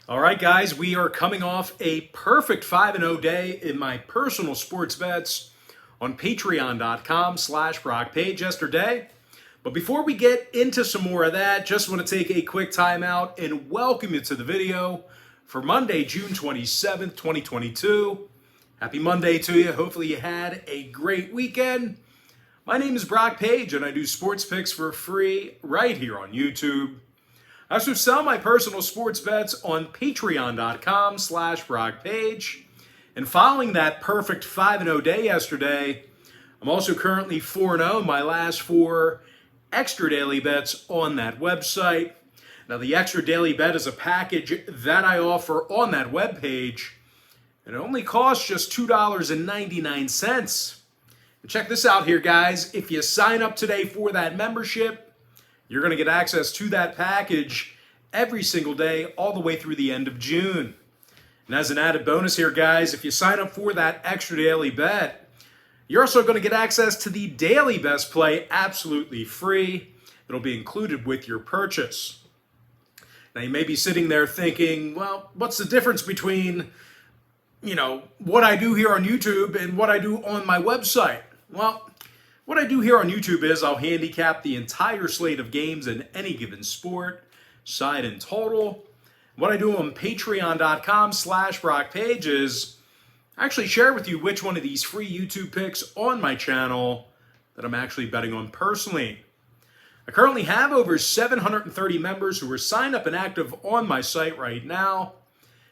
All right, guys, we are coming off a perfect 5-0 day in my personal sports bets on patreon.com/Brock Page yesterday. But before we get into some more of that, just want to take a quick time out and welcome you to the video for Monday, June 27th, 2022. Happy Monday to you. Hopefully you had a great weekend. My name is Brock Page, and I do sports picks for free right here on YouTube. I also sell my personal sports bets on patreon.com/Brock Page. And following that perfect 5-0 day yesterday, I'm also currently 4-0 my last 4 extra daily bets on that website. Now, the extra daily bet is a package that I offer on that webpage, and it only costs just $2.99. And check this out here, guys. If you sign up today for that membership, you're going to get access to that package every single day all the way through the end of June. And as an added bonus here, guys, if you sign up for that extra daily bet, you're also going to get access to the daily best play absolutely free. It'll be included with your purchase. Now, you may be sitting there thinking, well, what's the difference between, what I do here on YouTube and what I do on my website? Well, what I do here on YouTube is I'll handicap the entire slate of games in any given sport, side and total. What I do on patreon.com/Brock Page is I actually share with you which one of these free YouTube picks on my channel that I'm actually betting on personally. I currently have over 730 members who are signed up and active on my site right now.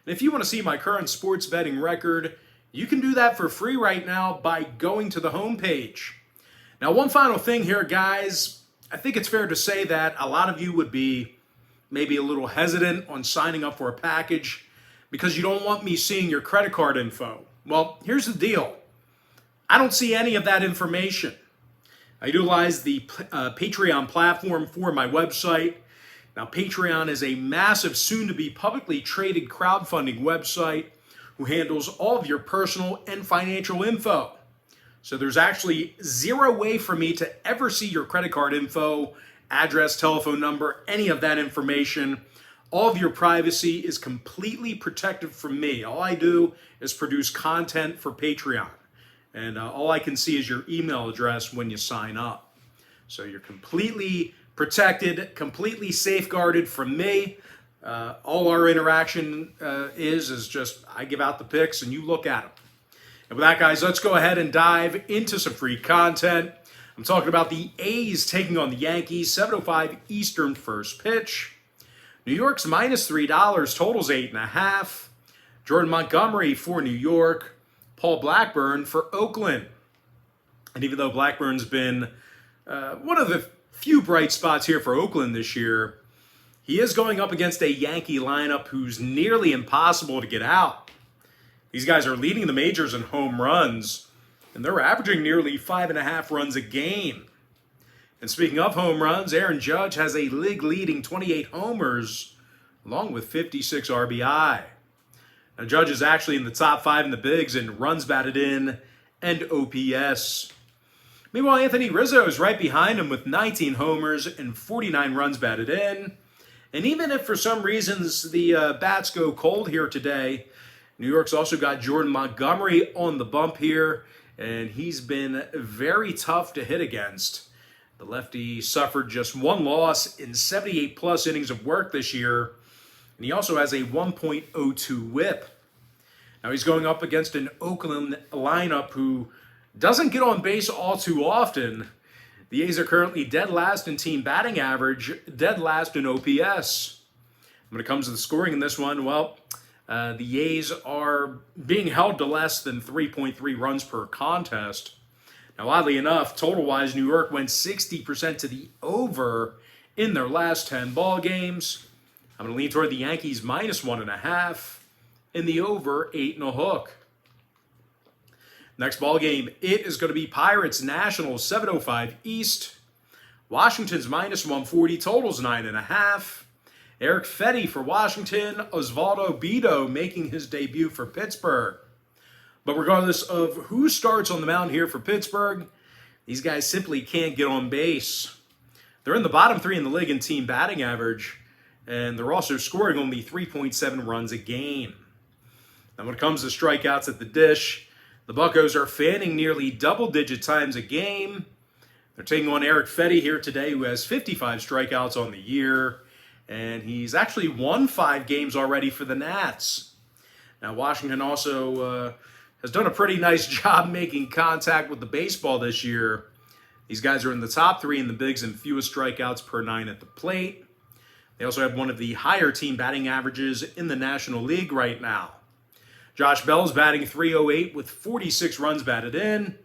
And if you want to see my current sports betting record, you can do that for free right now by going to the homepage. Now, one final thing here, guys. I think it's fair to say that a lot of you would be maybe a little hesitant on signing up for a package because you don't want me seeing your credit card info. Well, here's the deal. I don't see any of that information. I utilize the Patreon platform for my website. Now, Patreon is a massive, soon-to-be publicly traded crowdfunding website who handles all of your personal and financial info. So there's actually zero way for me to ever see your credit card info, address, telephone number, any of that information. All of your privacy is completely protected from me. All I do is produce content for Patreon. And all I can see is your email address when you sign up. So you're completely protected, completely safeguarded from me. All our interaction is just I give out the picks and you look at them. And with that, guys, let's go ahead and dive into some free content. I'm talking about the A's taking on the Yankees, 7:05 Eastern first pitch. New York's -$3, totals 8.5. Jordan Montgomery for New York, Paul Blackburn for Oakland. And even though Blackburn's been one of the few bright spots here for Oakland this year, he is going up against a Yankee lineup who's nearly impossible to get out. These guys are leading the majors in home runs, and they're averaging nearly 5.5 runs a game. And speaking of home runs, Aaron Judge has a league-leading 28 homers, along with 56 RBI. Now, Judge is actually in the top 5 in the bigs in runs batted in and OPS. Meanwhile, Anthony Rizzo is right behind him with 19 homers and 49 runs batted in. And even if for some reasons the bats go cold here today, New York's also got Jordan Montgomery on the bump here, and he's been very tough to hit against. The lefty suffered just 1 loss in 78-plus innings of work this year, and he also has a 1.02 whip. Now he's going up against an Oakland lineup who doesn't get on base all too often. The A's are currently dead last in team batting average, dead last in OPS. When it comes to the scoring in this one, well, the A's are being held to less than 3.3 runs per contest. Now, oddly enough, total-wise, New York went 60% to the over in their last 10 ball games. I'm going to lean toward the Yankees -1.5 and the over 8.5. Next ball game, it is going to be Pirates Nationals 7:05 East. Washington's -140, totals 9.5. Eric Fetty for Washington, Osvaldo Bido making his debut for Pittsburgh. But regardless of who starts on the mound here for Pittsburgh, these guys simply can't get on base. They're in the bottom 3 in the league in team batting average, and they're also scoring only 3.7 runs a game. Now, when it comes to strikeouts at the dish, the Buccos are fanning nearly double-digit times a game. They're taking on Eric Fetty here today, who has 55 strikeouts on the year, and he's actually won 5 games already for the Nats. Now, Washington also has done a pretty nice job making contact with the baseball this year. These guys are in the top 3 in the bigs and fewest strikeouts per 9 at the plate. They also have one of the higher team batting averages in the National League right now. Josh Bell's batting .308 with 46 runs batted in.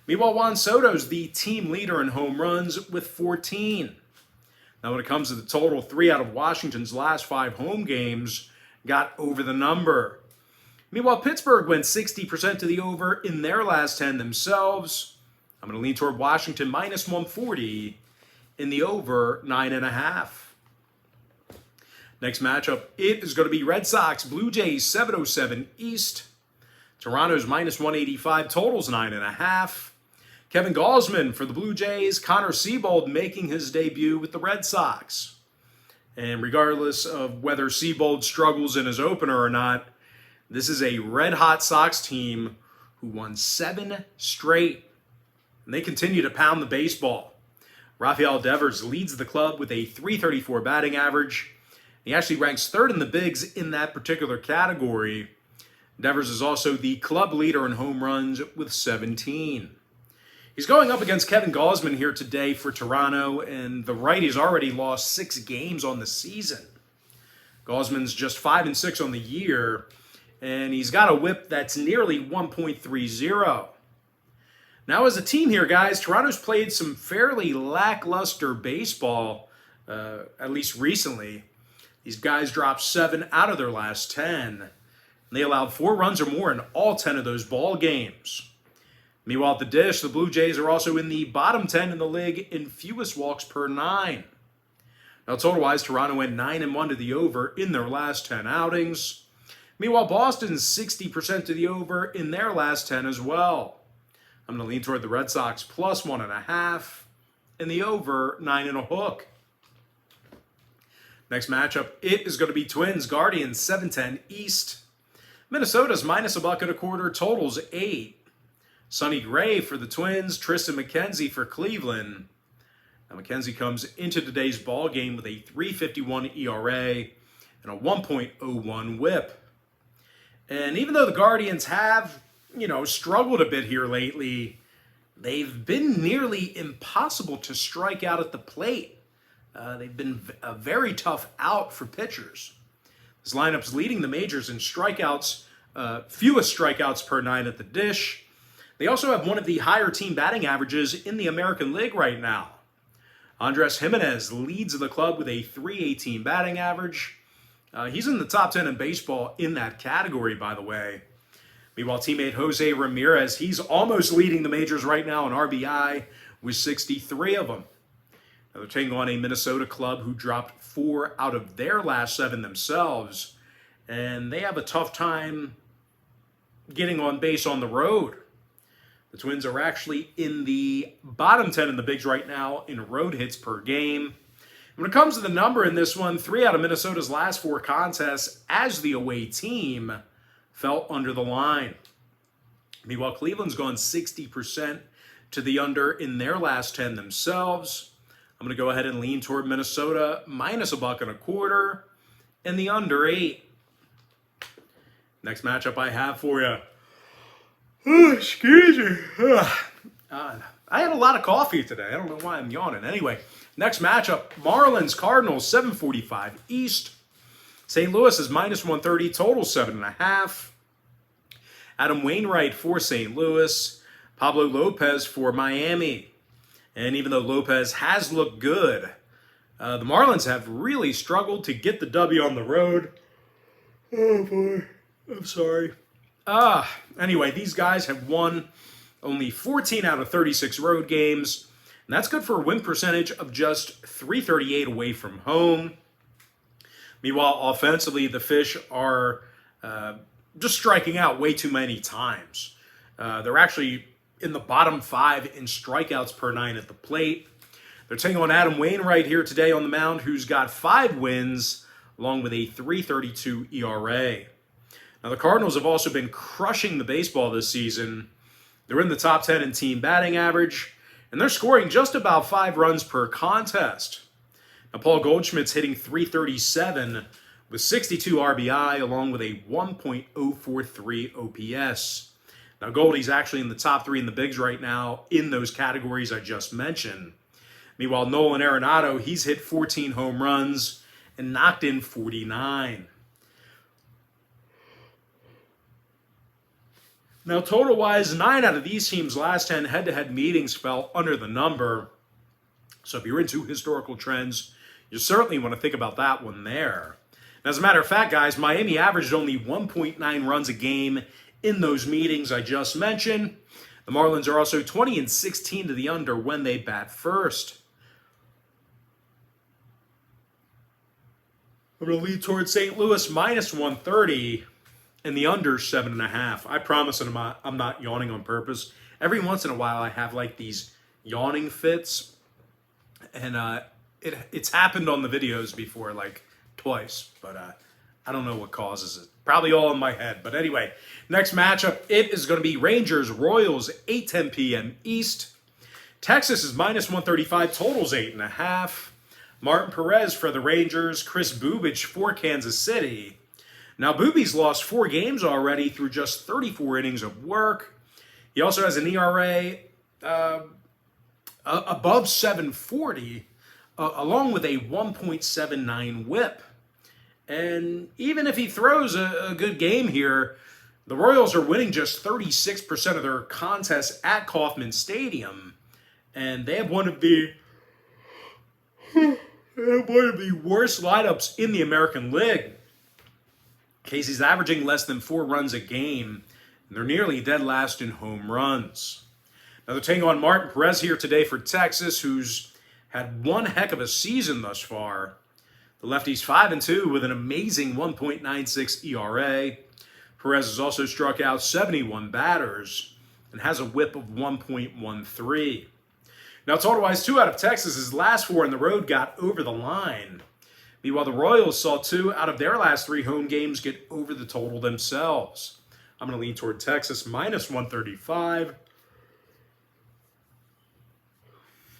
Meanwhile, Juan Soto's the team leader in home runs with 14. Now, when it comes to the total, 3 out of Washington's last 5 home games got over the number. Meanwhile, Pittsburgh went 60% to the over in their last 10 themselves. I'm going to lean toward Washington minus 140 in the over 9.5. Next matchup, it is going to be Red Sox, Blue Jays, 7:07 East. Toronto's minus 185, totals 9.5. Kevin Gausman for the Blue Jays, Connor Seabold making his debut with the Red Sox. And regardless of whether Seabold struggles in his opener or not, this is a red-hot Sox team who won 7 straight. And they continue to pound the baseball. Rafael Devers leads the club with a .334 batting average. He actually ranks 3rd in the bigs in that particular category. Devers is also the club leader in home runs with 17. He's going up against Kevin Gausman here today for Toronto, and the righty's already lost 6 games on the season. Gausman's just 5-6 on the year, and he's got a whip that's nearly 1.30. Now, as a team here, guys, Toronto's played some fairly lackluster baseball, at least recently. These guys dropped 7 out of their last 10. And they allowed 4 runs or more in all 10 of those ball games. Meanwhile, at the dish, the Blue Jays are also in the bottom 10 in the league in fewest walks per 9. Now, total-wise, Toronto went 9-1 to the over in their last 10 outings. Meanwhile, Boston's 60% to the over in their last 10 as well. I'm going to lean toward the Red Sox plus 1.5 and the over 9.5. Next matchup, it is going to be Twins, Guardians, 7:10 East. Minnesota's minus $1.25, totals 8. Sonny Gray for the Twins, Tristan McKenzie for Cleveland. Now, McKenzie comes into today's ball game with a .351 ERA and a 1.01 whip. And even though the Guardians have, struggled a bit here lately, they've been nearly impossible to strike out at the plate. They've been a very tough out for pitchers. This lineup's leading the majors in strikeouts, fewest strikeouts per 9 at the dish. They also have one of the higher team batting averages in the American League right now. Andres Jimenez leads the club with a .318 batting average. He's in the top 10 in baseball in that category, by the way. Meanwhile, teammate Jose Ramirez, he's almost leading the majors right now in RBI with 63 of them. Now, they're taking on a Minnesota club who dropped 4 out of their last 7 themselves, and they have a tough time getting on base on the road. The Twins are actually in the bottom 10 in the bigs right now in road hits per game. When it comes to the number in this one, 3 out of Minnesota's last 4 contests as the away team fell under the line. Meanwhile, Cleveland's gone 60% to the under in their last 10 themselves. I'm going to go ahead and lean toward Minnesota minus $1.25 and the under 8. Next matchup I have for you. Oh, excuse me. I had a lot of coffee today. I don't know why I'm yawning. Anyway, next matchup, Marlins, Cardinals, 7:45 East. St. Louis is minus 130, total 7.5. Adam Wainwright for St. Louis. Pablo Lopez for Miami. And even though Lopez has looked good, the Marlins have really struggled to get the W on the road. Oh, boy. I'm sorry. Anyway, these guys have won only 14 out of 36 road games, and that's good for a win percentage of just .338 away from home. Meanwhile, offensively, the Fish are just striking out way too many times. They're actually in the bottom 5 in strikeouts per 9 at the plate. They're taking on Adam Wainwright here today on the mound, who's got 5 wins, along with a 3.32 ERA. Now, the Cardinals have also been crushing the baseball this season. They're in the top 10 in team batting average, and they're scoring just about 5 runs per contest. Now, Paul Goldschmidt's hitting .337 with 62 RBI, along with a 1.043 OPS. Now, Goldie's actually in the top 3 in the bigs right now in those categories I just mentioned. Meanwhile, Nolan Arenado, he's hit 14 home runs and knocked in 49. Now, total-wise, 9 out of these teams' last 10 head-to-head meetings fell under the number. So if you're into historical trends, you certainly want to think about that one there. And as a matter of fact, guys, Miami averaged only 1.9 runs a game in those meetings I just mentioned. The Marlins are also 20-16 to the under when they bat first. I'm going to lead towards St. Louis minus 130 and the under 7.5. I promise I'm not yawning on purpose. Every once in a while I have like these yawning fits, and it's happened on the videos before, like twice, but I don't know what causes it. Probably all in my head. But anyway, next matchup, it is going to be Rangers-Royals, 8:10 p.m. East. Texas is minus 135, totals 8.5. Martin Perez for the Rangers, Chris Bubich for Kansas City. Now, Booby's lost 4 games already through just 34 innings of work. He also has an ERA above 740, along with a 1.79 whip. And even if he throws a good game here, the Royals are winning just 36% of their contests at Kauffman Stadium. And they have one of the worst lineups in the American League. Casey's averaging less than 4 runs a game, and they're nearly dead last in home runs. Now, they're taking on Martin Perez here today for Texas, who's had one heck of a season thus far. The lefty's 5-2 with an amazing 1.96 ERA. Perez has also struck out 71 batters and has a whip of 1.13. Now, total-wise, 2 out of Texas's last 4 on the road got over the line. Meanwhile, the Royals saw 2 out of their last 3 home games get over the total themselves. I'm going to lean toward Texas minus 135.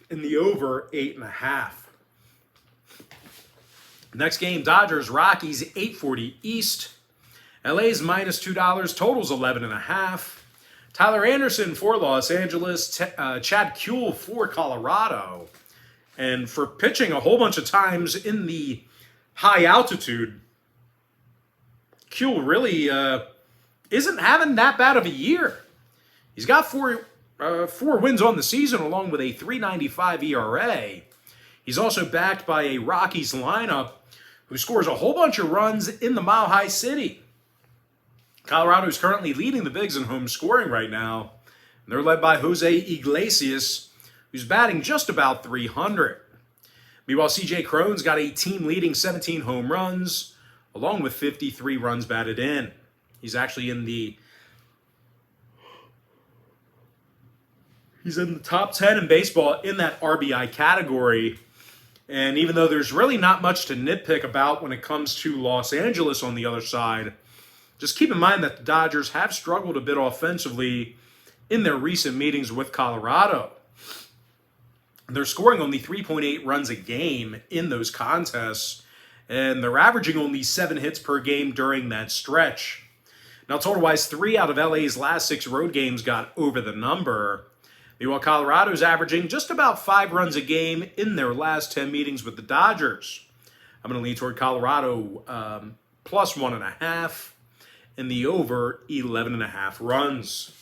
And the over 8.5. Next game, Dodgers-Rockies, 8:40 East. LA's minus $2, totals 11.5. Tyler Anderson for Los Angeles, Chad Kuhl for Colorado. And for pitching a whole bunch of times in the high altitude, Kuhl really isn't having that bad of a year. He's got 4 wins on the season, along with a 3.95 ERA. He's also backed by a Rockies lineup who scores a whole bunch of runs in the Mile High City. Colorado is currently leading the bigs in home scoring right now. And they're led by Jose Iglesias, who's batting just about 300. Meanwhile, C.J. Cron's got a team-leading 17 home runs, along with 53 runs batted in. He's actually in the top 10 in baseball in that RBI category. And even though there's really not much to nitpick about when it comes to Los Angeles on the other side, just keep in mind that the Dodgers have struggled a bit offensively in their recent meetings with Colorado. They're scoring only 3.8 runs a game in those contests, and they're averaging only 7 hits per game during that stretch. Now, total-wise, 3 out of LA's last 6 road games got over the number. Meanwhile, Colorado's averaging just about 5 runs a game in their last 10 meetings with the Dodgers. I'm going to lean toward Colorado plus 1.5, and the over 11.5 runs.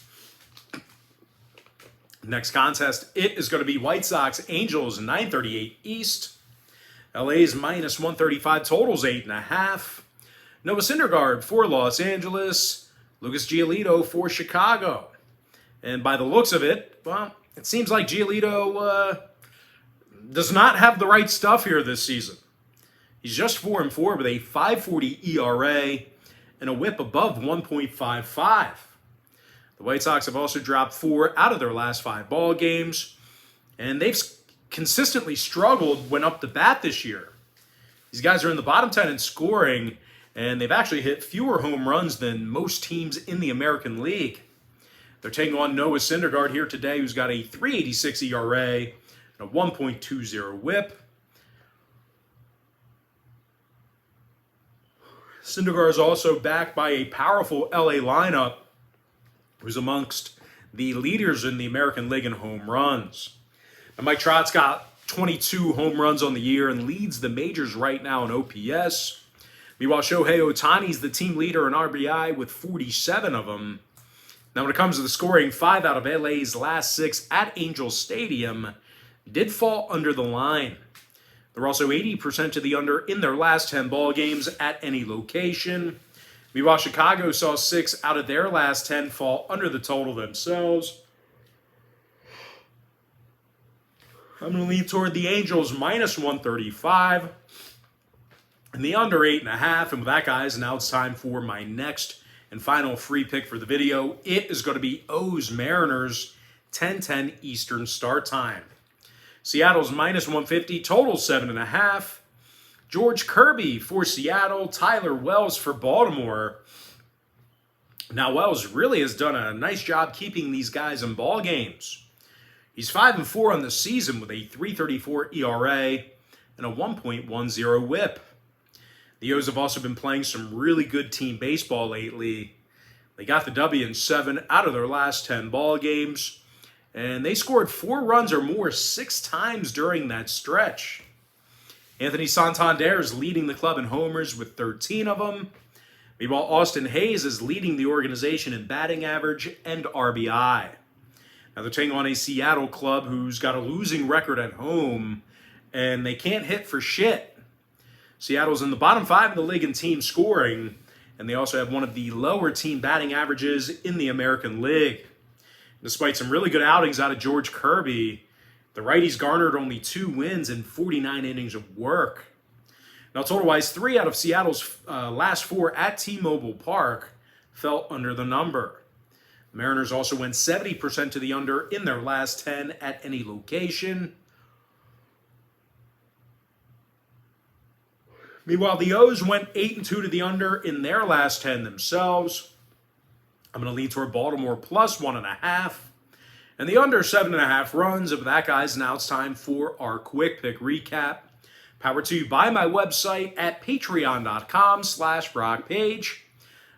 Next contest, it is going to be White Sox Angels 9:38 East. LA's minus 135, totals 8.5. Noah Syndergaard for Los Angeles. Lucas Giolito for Chicago. And by the looks of it, well, it seems like Giolito does not have the right stuff here this season. He's just 4-4 with a 5.40 ERA and a whip above 1.55. The White Sox have also dropped 4 out of their last 5 ball games, and they've consistently struggled when up to bat this year. These guys are in the bottom 10 in scoring, and they've actually hit fewer home runs than most teams in the American League. They're taking on Noah Syndergaard here today, who's got a 3.86 ERA and a 1.20 whip. Syndergaard is also backed by a powerful LA lineup, who's amongst the leaders in the American League in home runs. Now, Mike Trout's got 22 home runs on the year and leads the majors right now in OPS. Meanwhile, Shohei Ohtani's the team leader in RBI with 47 of them. Now, when it comes to the scoring, 5 out of LA's last 6 at Angel Stadium did fall under the line. They're also 80% to the under in their last 10 ball games at any location. Meanwhile, Chicago saw 6 out of their last 10 fall under the total themselves. I'm going to lean toward the Angels minus 135 and the under 8.5. And with that, guys, now it's time for my next and final free pick for the video. It is going to be O's Mariners, 10:10 Eastern start time. Seattle's minus 150, total 7.5. George Kirby for Seattle, Tyler Wells for Baltimore. Now, Wells really has done a nice job keeping these guys in ball games. He's 5-4 on the season with a 3.34 ERA and a 1.10 whip. The O's have also been playing some really good team baseball lately. They got the W in 7 out of their last 10 ball games. And they scored 4 runs or more 6 times during that stretch. Anthony Santander is leading the club in homers with 13 of them. Meanwhile, Austin Hayes is leading the organization in batting average and RBI. Now they're taking on a Seattle club who's got a losing record at home, and they can't hit for shit. Seattle's in the bottom 5 of the league in team scoring, and they also have one of the lower team batting averages in the American League. Despite some really good outings out of George Kirby, the righties garnered only 2 wins in 49 innings of work. Now, total-wise, 3 out of Seattle's last 4 at T-Mobile Park fell under the number. The Mariners also went 70% to the under in their last 10 at any location. Meanwhile, the O's went 8-2 to the under in their last 10 themselves. I'm going to lean toward Baltimore plus 1.5. And the under 7.5 runs. And with that, guys, now it's time for our quick pick recap. Powered to you by my website at patreon.com/BrockPage,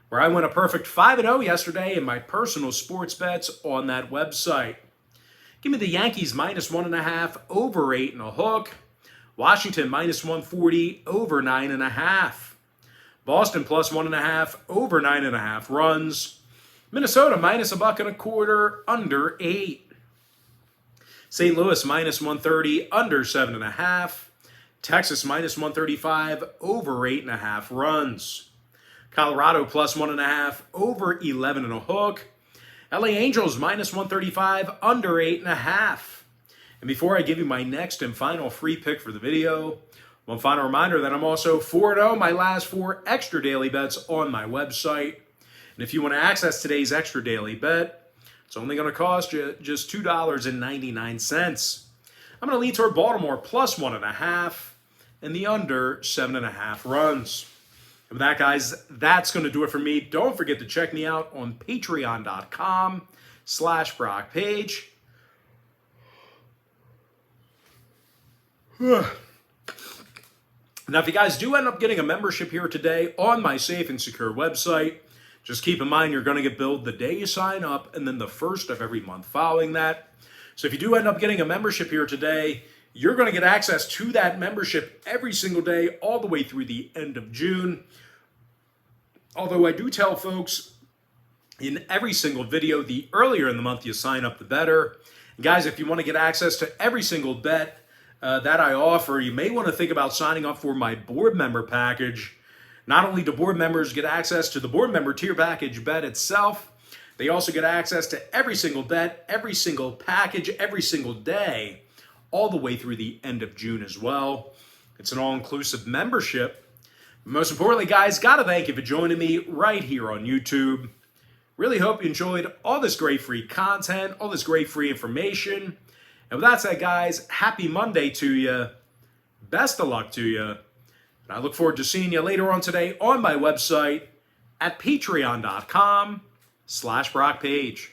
where I went a perfect 5-0 yesterday in my personal sports bets on that website. Give me the Yankees minus 1.5 over 8.5. Washington minus 140 over 9.5. Boston plus 1.5 over 9.5 runs. Minnesota minus $1.25 under 8. St. Louis minus 130 under 7.5. Texas minus 135 over 8.5 runs. Colorado plus 1.5 over 11.5. LA Angels minus 135 under 8.5. And before I give you my next and final free pick for the video, one final reminder that I'm also 4-0 my last 4 extra daily bets on my website. And if you want to access today's extra daily bet, it's only going to cost you just $2.99. I'm going to lean toward Baltimore plus 1.5 and the under 7.5 runs. And with that, guys, that's going to do it for me. Don't forget to check me out on patreon.com/BrockPage. Now, if you guys do end up getting a membership here today on my safe and secure website, just keep in mind you're going to get billed the day you sign up and then the first of every month following that. So if you do end up getting a membership here today, you're going to get access to that membership every single day all the way through the end of June. Although I do tell folks in every single video, the earlier in the month you sign up, the better. And guys, if you want to get access to every single bet that I offer, you may want to think about signing up for my board member package. Not only do board members get access to the board member tier package bet itself, they also get access to every single bet, every single package, every single day, all the way through the end of June as well. It's an all-inclusive membership. Most importantly, guys, gotta thank you for joining me right here on YouTube. Really hope you enjoyed all this great free content, all this great free information. And with that said, guys, happy Monday to you. Best of luck to you. And I look forward to seeing you later on today on my website at patreon.com/BrockPage.